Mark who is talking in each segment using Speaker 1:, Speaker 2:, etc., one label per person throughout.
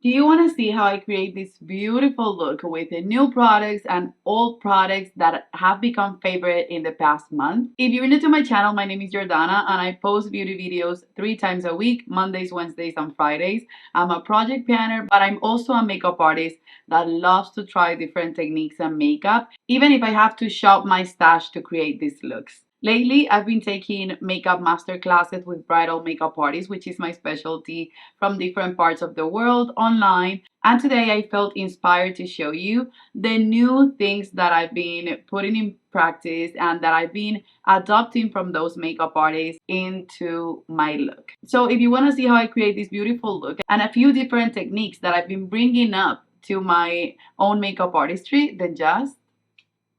Speaker 1: Do you want to see how I create this beautiful look with the new products and old products that have become favorite in the past month? If you're new to my channel, my name is Jordana and I post beauty videos 3 times a week, Mondays, Wednesdays, and Fridays. I'm a project planner, but I'm also a makeup artist that loves to try different techniques and makeup, even if I have to shop my stash to create these looks. Lately, I've been taking makeup master classes with bridal makeup artists, which is my specialty, from different parts of the world online. And today I felt inspired to show you the new things that I've been putting in practice and that I've been adopting from those makeup artists into my look. So if you want to see how I create this beautiful look and a few different techniques that I've been bringing up to my own makeup artistry, then just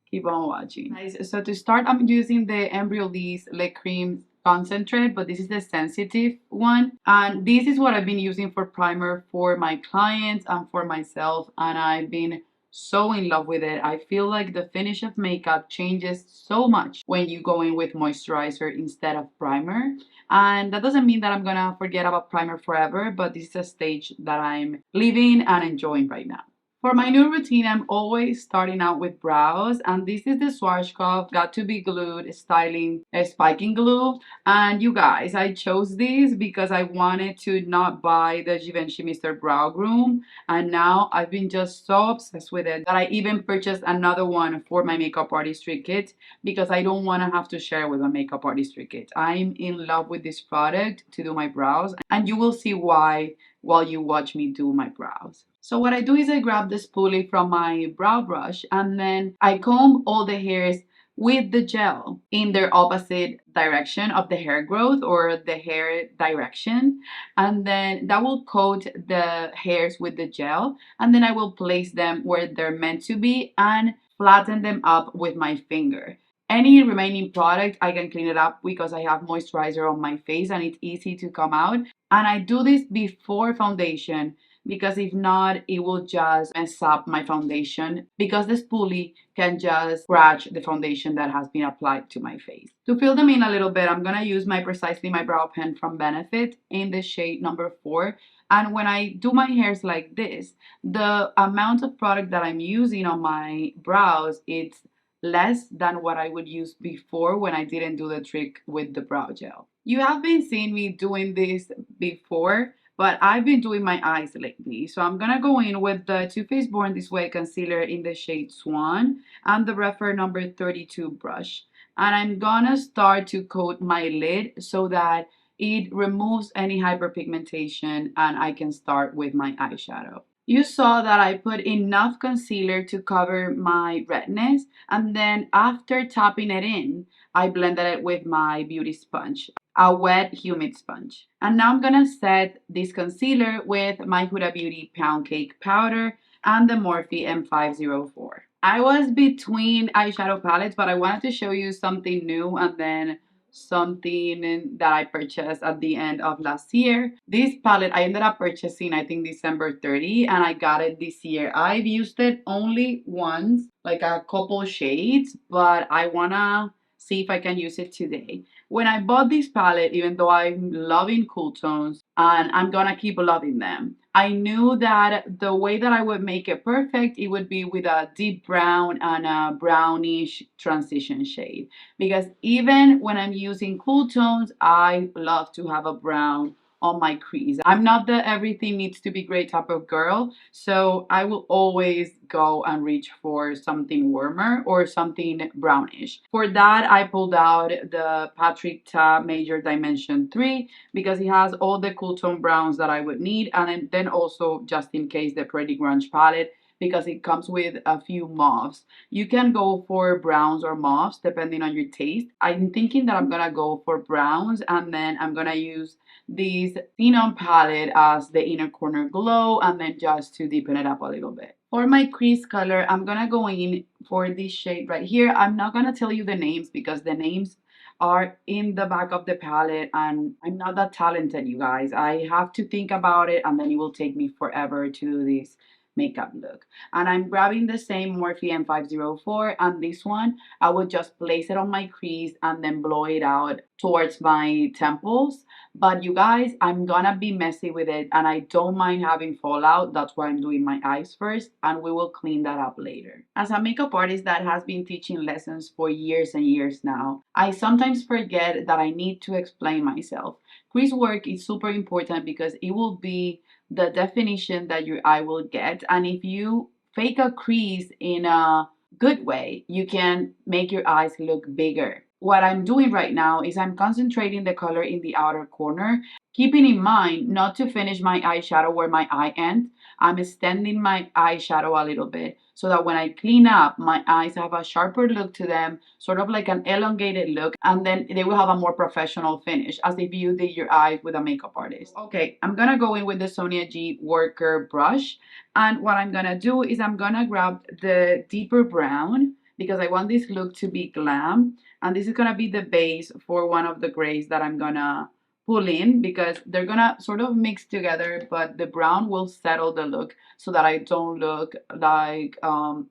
Speaker 1: keep on watching. Guys, so to start, I'm using the Embryolisse Le Cream concentrate, but this is the sensitive one. And this is what I've been using for primer for my clients and for myself. And I've been so in love with it. I feel like the finish of makeup changes so much when you go in with moisturizer instead of primer. And that doesn't mean that I'm gonna forget about primer forever, but this is a stage that I'm living and enjoying right now. For my new routine, I'm always starting out with brows, and this is the Schwarzkopf Got to Be Glued Styling Spiking Glue. And you guys, I chose this because I wanted to not buy the Givenchy Mr. Brow Groom, and now I've been just so obsessed with it that I even purchased another one for my makeup artistry kit because I don't want to have to share with a makeup artistry kit. I'm in love with this product to do my brows, and you will see why while you watch me do my brows. So what I do is I grab the spoolie from my brow brush and then I comb all the hairs with the gel in their opposite direction of the hair growth or the hair direction, and then that will coat the hairs with the gel, and then I will place them where they're meant to be and flatten them up with my finger. Any remaining product I can clean it up because I have moisturizer on my face and it's easy to come out. And I do this before foundation because if not, it will just mess up my foundation because the spoolie can just scratch the foundation that has been applied to my face. To fill them in a little bit, I'm gonna use my Precisely My Brow pen from Benefit in the shade number 4. And when I do my hairs like this, the amount of product that I'm using on my brows, it's less than what I would use before when I didn't do the trick with the brow gel. You have been seeing me doing this before, but I've been doing my eyes lately. So I'm gonna go in with the Too Faced Born This Way concealer in the shade Swan and the Refer number 32 brush. And I'm gonna start to coat my lid so that it removes any hyperpigmentation and I can start with my eyeshadow. You saw that I put enough concealer to cover my redness, and then after tapping it in, I blended it with my beauty sponge, a wet humid sponge. And now I'm gonna set this concealer with my Huda Beauty Pound Cake Powder and the Morphe M504. I was between eyeshadow palettes, but I wanted to show you something new and then something that I purchased at the end of last year. This palette I ended up purchasing I think December 30 and I got it this year. I've used it only once, like a couple shades, but I wanna see if I can use it today. When I bought this palette, even though I'm loving cool tones and I'm gonna keep loving them, I knew that the way that I would make it perfect, it would be with a deep brown and a brownish transition shade. Because even when I'm using cool tones, I love to have a brown on my crease. I'm not the everything needs to be great type of girl, so I will always go and reach for something warmer or something brownish. For that, I pulled out the Patrick Ta Major Dimension 3 because it has all the cool tone browns that I would need, and then also just in case the Pretty Grunge palette because it comes with a few mauves. You can go for browns or mauves depending on your taste. I'm thinking that I'm gonna go for browns and then I'm gonna use this Xenon palette as the inner corner glow and then just to deepen it up a little bit. For my crease color, I'm gonna go in for this shade right here. I'm not gonna tell you the names because the names are in the back of the palette and I'm not that talented, you guys. I have to think about it and then it will take me forever to do this makeup look. And I'm grabbing the same Morphe M504, and this one I would just place it on my crease and then blow it out towards my temples. But you guys, I'm gonna be messy with it and I don't mind having fallout. That's why I'm doing my eyes first, and we will clean that up later. As a makeup artist that has been teaching lessons for years and years now, I sometimes forget that I need to explain myself. Crease work is super important because it will be the definition that your eye will get, and if you fake a crease in a good way, you can make your eyes look bigger. What I'm doing right now is I'm concentrating the color in the outer corner, keeping in mind not to finish my eyeshadow where my eye ends. I'm extending my eyeshadow a little bit so that when I clean up, my eyes have a sharper look to them, sort of like an elongated look, and then they will have a more professional finish, as if you did your eyes with a makeup artist. Okay, I'm gonna go in with the Sonia G Worker brush, and what I'm gonna do is I'm gonna grab the deeper brown because I want this look to be glam, and this is gonna be the base for one of the grays that I'm gonna pull in because they're gonna sort of mix together, but the brown will settle the look so that I don't look like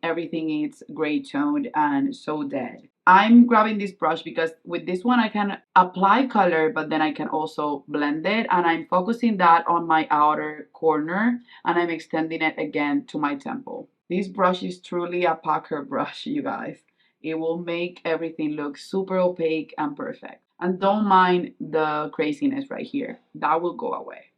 Speaker 1: everything is gray toned and so dead. I'm grabbing this brush because with this one I can apply color, but then I can also blend it, and I'm focusing that on my outer corner and I'm extending it again to my temple. This brush is truly a packer brush, you guys. It will make everything look super opaque and perfect. And don't mind the craziness right here. That will go away.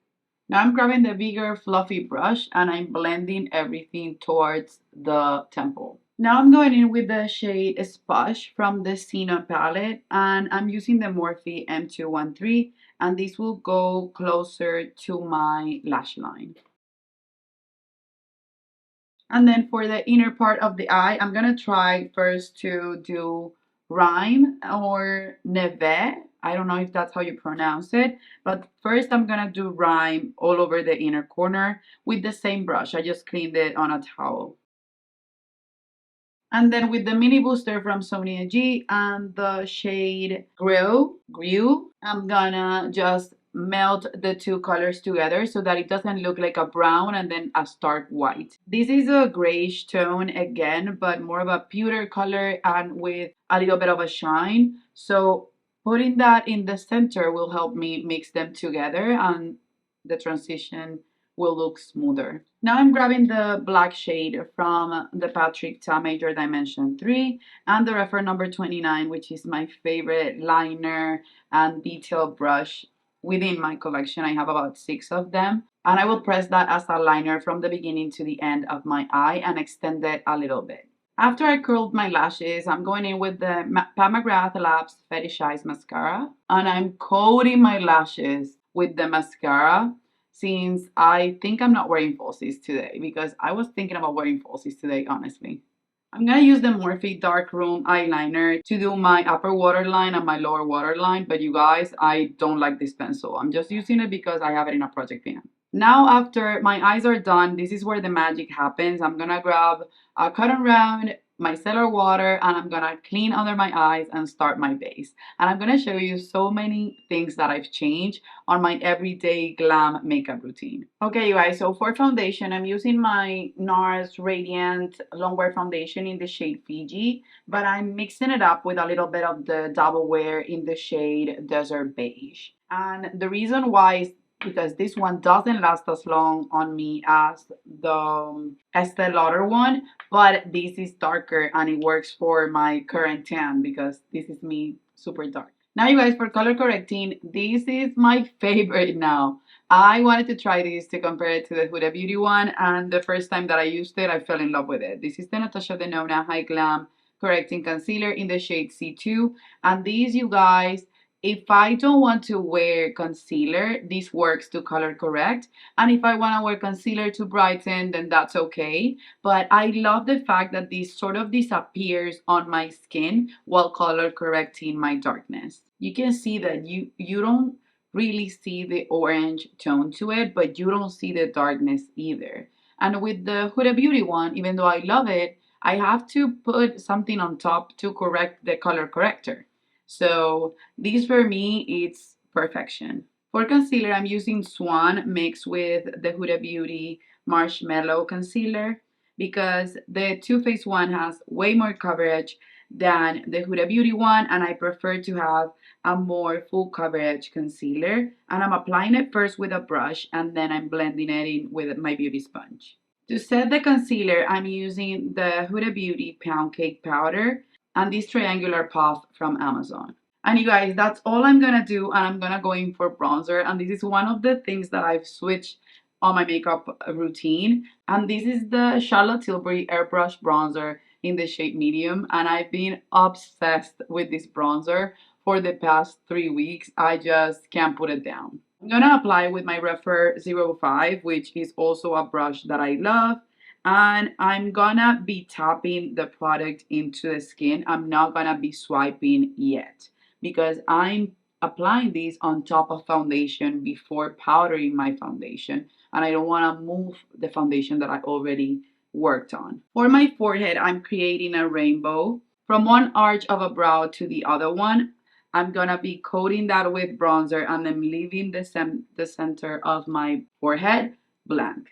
Speaker 1: Now I'm grabbing the bigger fluffy brush and I'm blending everything towards the temple. Now I'm going in with the shade Spush from the Xenon palette, and I'm using the Morphe M213, and this will go closer to my lash line. And then for the inner part of the eye, I'm gonna try first to do Rhyme or Neve. I don't know if that's how you pronounce it, but first I'm gonna do Rhyme all over the inner corner with the same brush. I just cleaned it on a towel. And then with the mini booster from Sonia G and the shade GRWM, I'm gonna just melt the two colors together so that it doesn't look like a brown and then a stark white. This is a grayish tone again, but more of a pewter color and with a little bit of a shine. So putting that in the center will help me mix them together and the transition will look smoother. Now I'm grabbing the black shade from the Patrick Ta Major Dimension 3 and the Refer number 29, which is my favorite liner and detail brush within my collection. I have about 6 of them. And I will press that as a liner from the beginning to the end of my eye and extend it a little bit. After I curled my lashes, I'm going in with the Pat McGrath Labs Fetishize Mascara. And I'm coating my lashes with the mascara, since I think I'm not wearing falsies today, because I was thinking about wearing falsies today, honestly. I'm going to use the Morphe Dark Room eyeliner to do my upper waterline and my lower waterline, but you guys, I don't like this pencil. I'm just using it because I have it in a project pan. Now after my eyes are done, this is where the magic happens. I'm going to grab a cotton round, micellar water, and I'm gonna clean under my eyes and start my base. And I'm gonna show you so many things that I've changed on my everyday glam makeup routine. Okay, you guys, so for foundation, I'm using my NARS Radiant Longwear Foundation in the shade Fiji, but I'm mixing it up with a little bit of the Double Wear in the shade Desert Beige. And the reason why is because this one doesn't last as long on me as the Estee Lauder one, but this is darker and it works for my current tan because this is me super dark. Now you guys, for color correcting, this is my favorite now. I wanted to try this to compare it to the Huda Beauty one, and the first time that I used it, I fell in love with it. This is the NATASHA Denona High Glam Correcting Concealer in the shade C2, and these, you guys, if I don't want to wear concealer, this works to color correct. And if I want to wear concealer to brighten, then that's okay. But I love the fact that this sort of disappears on my skin while color correcting my darkness. You can see that you don't really see the orange tone to it, but you don't see the darkness either. And with the Huda Beauty one, even though I love it, I have to put something on top to correct the color corrector. So this for me, it's perfection. For concealer, I'm using Swan mixed with the Huda Beauty Marshmallow Concealer because the Too Faced one has way more coverage than the Huda Beauty one, and I prefer to have a more full coverage concealer. And I'm applying it first with a brush and then I'm blending it in with my beauty sponge. To set the concealer, I'm using the Huda Beauty Pound Cake Powder and this triangular puff from Amazon. And you guys, that's all I'm gonna do, and I'm gonna go in for bronzer. And this is one of the things that I've switched on my makeup routine. And this is the Charlotte Tilbury Airbrush Bronzer in the shade medium. And I've been obsessed with this bronzer for the past 3 weeks. I just can't put it down. I'm gonna apply with my Refer 05, which is also a brush that I love. And I'm gonna be tapping the product into the skin. I'm not gonna be swiping yet because I'm applying this on top of foundation before powdering my foundation, and I don't want to move the foundation that I already worked on. For my forehead, I'm creating a rainbow from one arch of a brow to the other one. I'm gonna be coating that with bronzer and then leaving the center of my forehead blank.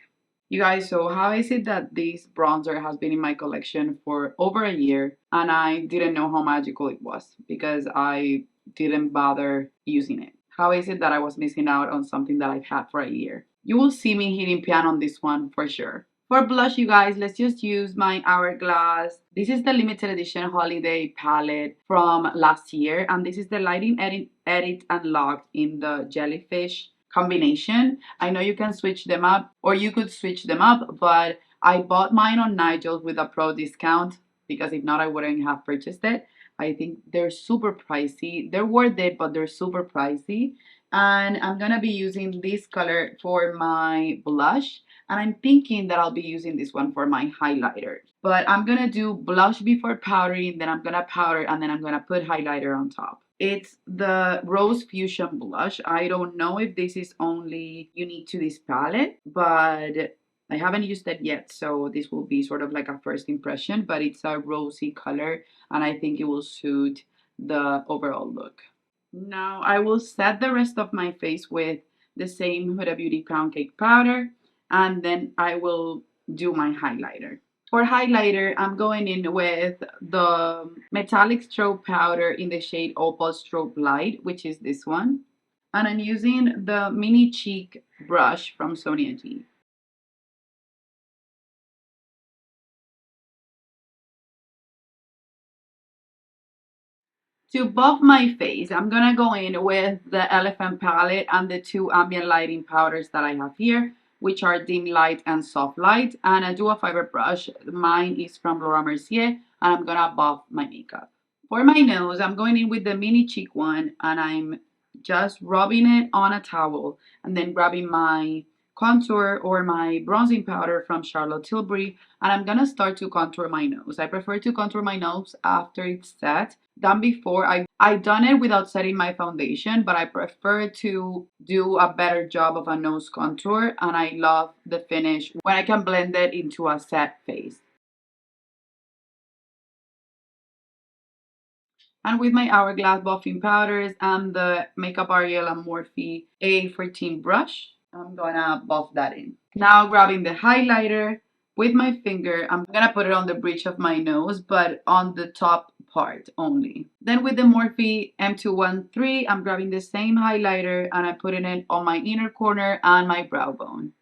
Speaker 1: You guys, so how is it that this bronzer has been in my collection for over a year and I didn't know how magical it was because I didn't bother using it? How is it that I was missing out on something that I've had for a year? You will see me hitting pan on this one for sure. For blush, you guys, let's just use my Hourglass. This is the limited edition holiday palette from last year, and this is the lighting edit and locked in the Jellyfish combination. I know you can switch them up, or you could switch them up, but I bought mine on Nigel's with a pro discount because if not, I wouldn't have purchased it. I think they're super pricey. They're worth it, but they're super pricey. And I'm gonna be using this color for my blush. And I'm thinking that I'll be using this one for my highlighter. But I'm gonna do blush before powdering, then I'm gonna powder, and then I'm gonna put highlighter on top. It's the Rose Fusion Blush. I don't know if this is only unique to this palette, but I haven't used it yet, so this will be sort of like a first impression, but it's a rosy color, and I think it will suit the overall look. Now I will set the rest of my face with the same Huda Beauty Pound Cake Powder, and then I will do my highlighter. For highlighter, I'm going in with the metallic strobe powder in the shade Opal Strobe Light, which is this one. And I'm using the mini cheek brush from Sonia G. To buff my face, I'm gonna go in with the Elephant palette and the two ambient lighting powders that I have here, which are dim light and soft light. And I do a fiber brush. Mine is from Laura Mercier, and I'm gonna buff my makeup. For my nose, I'm going in with the mini cheek one, and I'm just rubbing it on a towel and then grabbing my contour or my bronzing powder from Charlotte Tilbury, and I'm gonna start to contour my nose. I prefer to contour my nose after it's set than before. I done it without setting my foundation, but I prefer to do a better job of a nose contour, and I love the finish when I can blend it into a set face. And with my Hourglass buffing powders and the Makeup Ariel and Morphe A14 brush, I'm gonna buff that in. Now grabbing the highlighter with my finger, I'm gonna put it on the bridge of my nose, but on the top part only. Then with the Morphe M213, I'm grabbing the same highlighter and I'm putting it on my inner corner and my brow bone.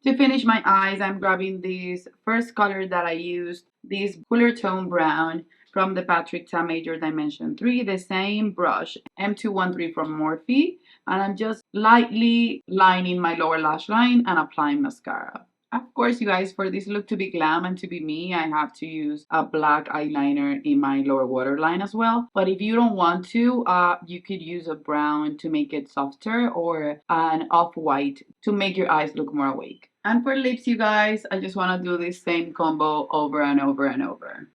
Speaker 1: To finish my eyes, I'm grabbing this first color that I used, this cooler tone brown from the Patrick Ta Major Dimension 3, the same brush, M213 from Morphe, and I'm just lightly lining my lower lash line and applying mascara. Of course, you guys, for this look to be glam and to be me, I have to use a black eyeliner in my lower waterline as well. But if you don't want to, you could use a brown to make it softer or an off-white to make your eyes look more awake. And for lips, you guys, I just want to do this same combo over and over and over.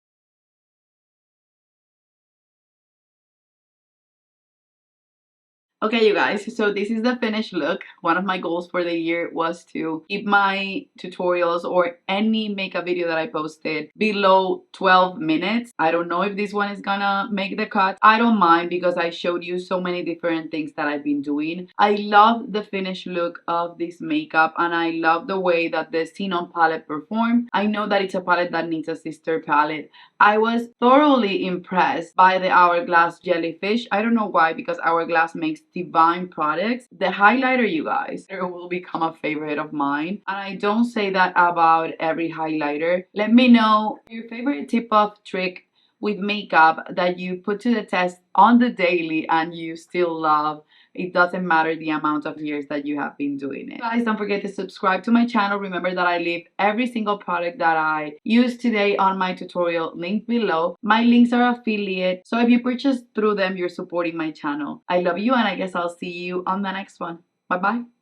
Speaker 1: Okay, you guys, so this is the finished look. One of my goals for the year was to keep my tutorials or any makeup video that I posted below 12 minutes. I don't know if this one is gonna make the cut. I don't mind because I showed you so many different things that I've been doing. I love the finished look of this makeup and I love the way that the Xenon palette performed. I know that it's a palette that needs a sister palette. I was thoroughly impressed by the Hourglass Jellyfish. I don't know why, because Hourglass makes divine products. The highlighter, you guys, it will become a favorite of mine. And I don't say that about every highlighter. Let me know your favorite tip of trick with makeup that you put to the test on the daily and you still love. It doesn't matter the amount of years that you have been doing it. Guys, don't forget to subscribe to my channel. Remember that I leave every single product that I use today on my tutorial linked below. My links are affiliate, so if you purchase through them, you're supporting my channel. I love you and I guess I'll see you on the next one. Bye bye.